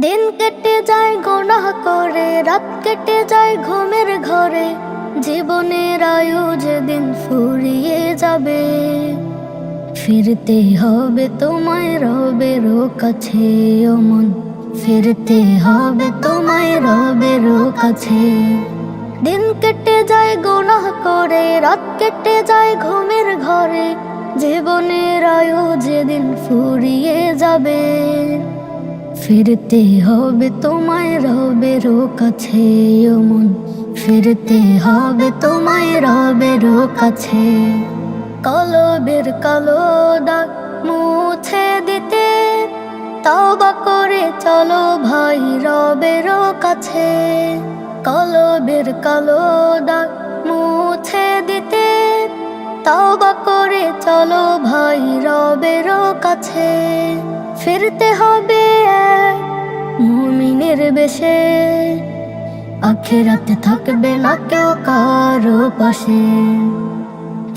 দিন কেটে যায় গুনাহ করে, রাত কেটে যায় ঘুমের ঘরে, জীবনের আয়ু যেদিন ফুরিয়ে যাবে। ফিরতে হবে তোমায় রবের কাছে ও মন, ফিরতে হবে তোমায় রবের কাছে। দিন কেটে যায় গুনাহ করে, রাত কেটে যায় ঘুমের ঘরে, জীবনের আয়ু যেদিন ফুরিয়ে যাবে। ফিরতে হবে তোমায় রবের কাছে ও মন, ফিরতে হবে তোমায় রবের কাছে। কলবের কালো দাগ মুছে দিতে তওবা করে চলো ভাই রবের কাছে। কলবের কালো দাগ মুছে দিতে তওবা করে চলো ভাই রবের কাছে। ফিরতে হবে মুমিনের বেশে, আখিরাতে থাকবে না কেউ কারো পাশে।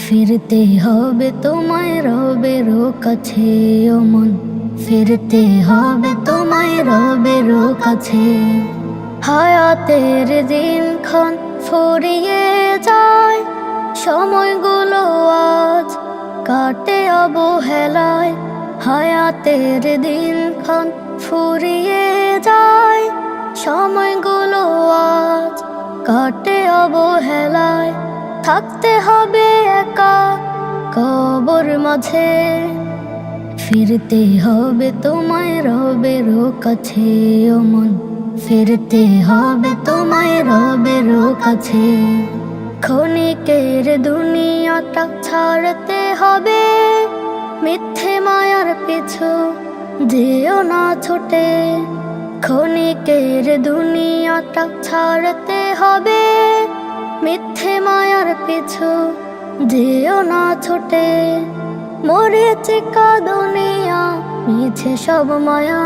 ফিরতে হবে তোমায় রবের কাছে ও মন, ফিরতে হবে তোমায় রবের কাছে। হায়াতের দিনক্ষণ ফুরিয়ে যায়, সময়গুলো আজ কাটে অবহেলায়। হায়াতের দিনক্ষণ ফুরিয়ে যায়, সময়গুলো আজ কাটে অবহেলায়। থাকতে হবে একা কবর মাঝে, ফিরতে হবে তোমায় রবের কাছে ও মন, ফিরতে হবে তোমায় রবের কাছে। ক্ষণিকের দুনিয়াটা ছাড়তে হবে, মিথ্যে মায়ার পিছু যেও না ছুটে। ক্ষণিকের দুনিয়াটা ছাড়তে হবে, মিথ্যে মায়ার পিছু যেও না ছুটে। মরীচিকা দুনিয়া মিছে সব মায়া,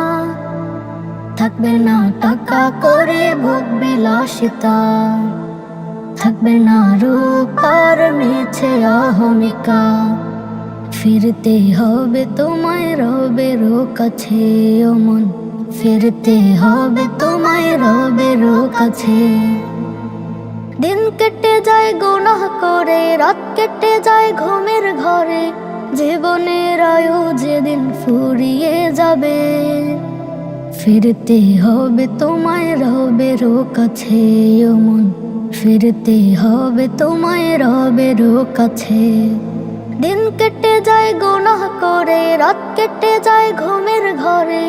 থাকবে না টাকা করে ভোগ বিলাসিতা, থাকবে না রূপ আর মিছে অহমিকা। ফিরতে হবে তোমায় রবের কাছে ও মন, ফিরতে হবে তোমায় রবের কাছে। দিন কেটে যায় গুনাহ করে, রাত কেটে যায় ঘুমের ঘরে, জীবনের আয়ু যেদিন ফুরিয়ে যাবে। ফিরতে হবে তোমায় রবের কাছে ও মন, ফিরতে হবে তোমায় রবের কাছে। দিন কেটে যায় গুনাহ করে, রাত কেটে যায় ঘুমের ঘরে,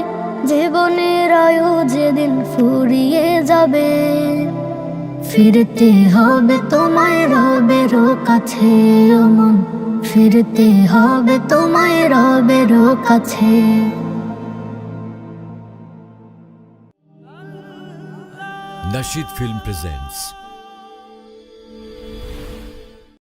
জীবনের আয়ু যেদিন ফুরিয়ে যাবে। ফিরতে হবে তোমায় রবের কাছে ও মন, ফিরতে হবে তোমায় রবের কাছে। Nasheed Film presents